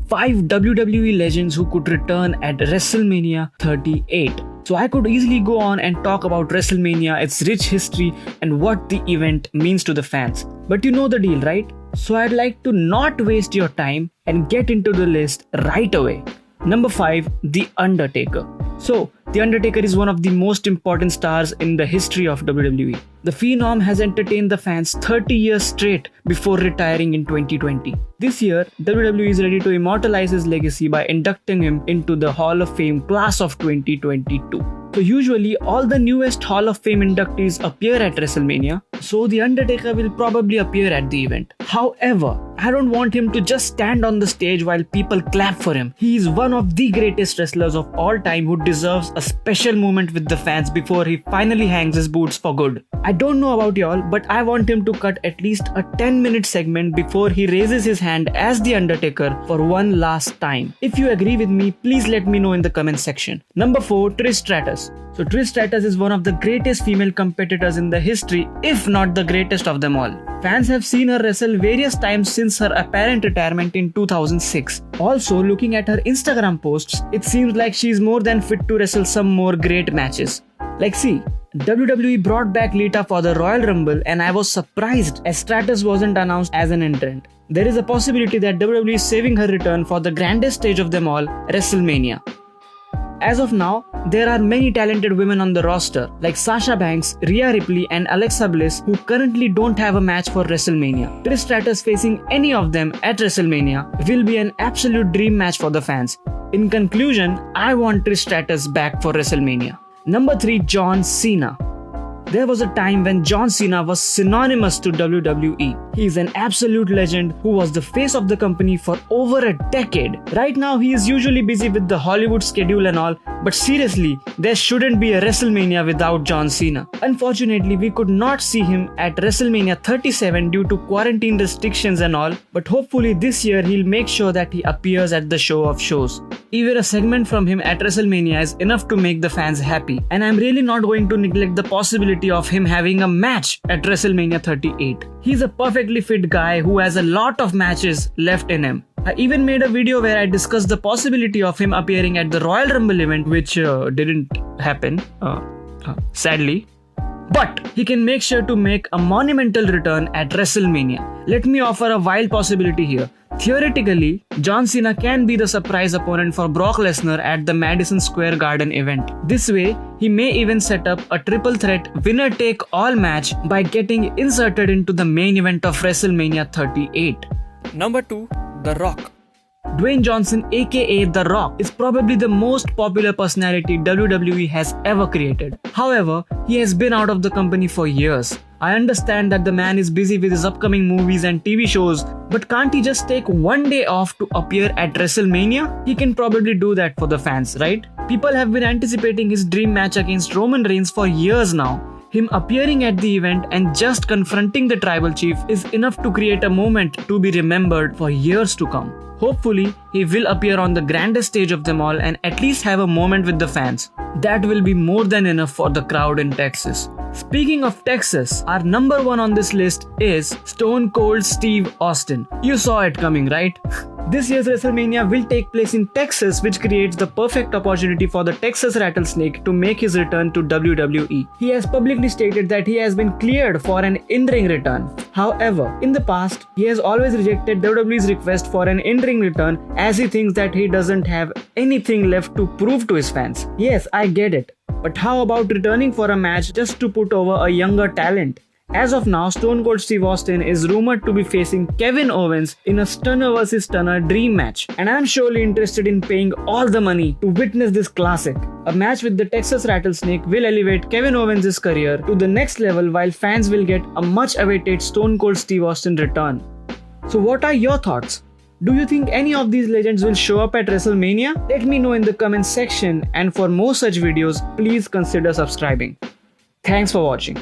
5 WWE legends who could return at WrestleMania 38. So I could easily go on and talk about WrestleMania, its rich history, and what the event means to the fans. But you know the deal, right? So I'd like to not waste your time and get into the list right away. Number 5, The Undertaker. So, The Undertaker is one of the most important stars in the history of WWE. The Phenom has entertained the fans 30 years straight before retiring in 2020. This year, WWE is ready to immortalize his legacy by inducting him into the Hall of Fame class of 2022. So usually, all the newest Hall of Fame inductees appear at WrestleMania, so The Undertaker will probably appear at the event. However, I don't want him to just stand on the stage while people clap for him. He is one of the greatest wrestlers of all time who deserves a special moment with the fans before he finally hangs his boots for good. I don't know about y'all, but I want him to cut at least a 10-minute segment before he raises his hand as The Undertaker for one last time. If you agree with me, please let me know in the comment section. Number 4, Trish Stratus. So Trish Stratus is one of the greatest female competitors in the history, if not the greatest of them all. Fans have seen her wrestle various times since her apparent retirement in 2006. Also, looking at her Instagram posts, it seems like she is more than fit to wrestle some more great matches. Like see, WWE brought back Lita for the Royal Rumble and I was surprised as Stratus wasn't announced as an entrant. There is a possibility that WWE is saving her return for the grandest stage of them all, WrestleMania. As of now, there are many talented women on the roster like Sasha Banks, Rhea Ripley and Alexa Bliss who currently don't have a match for WrestleMania. Trish Stratus facing any of them at WrestleMania will be an absolute dream match for the fans. In conclusion, I want Trish Stratus back for WrestleMania. Number 3, John Cena. There was a time when John Cena was synonymous to WWE. He is an absolute legend who was the face of the company for over a decade. Right now he is usually busy with the Hollywood schedule and all, but seriously, there shouldn't be a WrestleMania without John Cena. Unfortunately, we could not see him at WrestleMania 37 due to quarantine restrictions and all, but hopefully this year he'll make sure that he appears at the show of shows. Even a segment from him at WrestleMania is enough to make the fans happy, and I'm really not going to neglect the possibility of him having a match at WrestleMania 38. He's a perfectly fit guy who has a lot of matches left in him. I even made a video where I discussed the possibility of him appearing at the Royal Rumble event, which didn't happen, sadly. But he can make sure to make a monumental return at WrestleMania. Let me offer a wild possibility here. Theoretically, John Cena can be the surprise opponent for Brock Lesnar at the Madison Square Garden event. This way, he may even set up a triple threat winner-take-all match by getting inserted into the main event of WrestleMania 38. Number 2, The Rock. Dwayne Johnson aka The Rock is probably the most popular personality WWE has ever created. However, he has been out of the company for years. I understand that the man is busy with his upcoming movies and TV shows, but can't he just take one day off to appear at WrestleMania? He can probably do that for the fans, right? People have been anticipating his dream match against Roman Reigns for years now. Him appearing at the event and just confronting the tribal chief is enough to create a moment to be remembered for years to come. Hopefully, he will appear on the grandest stage of them all and at least have a moment with the fans. That will be more than enough for the crowd in Texas. Speaking of Texas, our number 1 on this list is Stone Cold Steve Austin. You saw it coming, right? This year's WrestleMania will take place in Texas, which creates the perfect opportunity for the Texas Rattlesnake to make his return to WWE. He has publicly stated that he has been cleared for an in-ring return. However, in the past, he has always rejected WWE's request for an in-ring return as he thinks that he doesn't have anything left to prove to his fans. Yes, I get it. But how about returning for a match just to put over a younger talent? As of now, Stone Cold Steve Austin is rumored to be facing Kevin Owens in a Stunner vs Stunner dream match, and I'm surely interested in paying all the money to witness this classic. A match with the Texas Rattlesnake will elevate Kevin Owens' career to the next level while fans will get a much awaited Stone Cold Steve Austin return. So what are your thoughts? Do you think any of these legends will show up at WrestleMania? Let me know in the comments section, and for more such videos, please consider subscribing. Thanks for watching.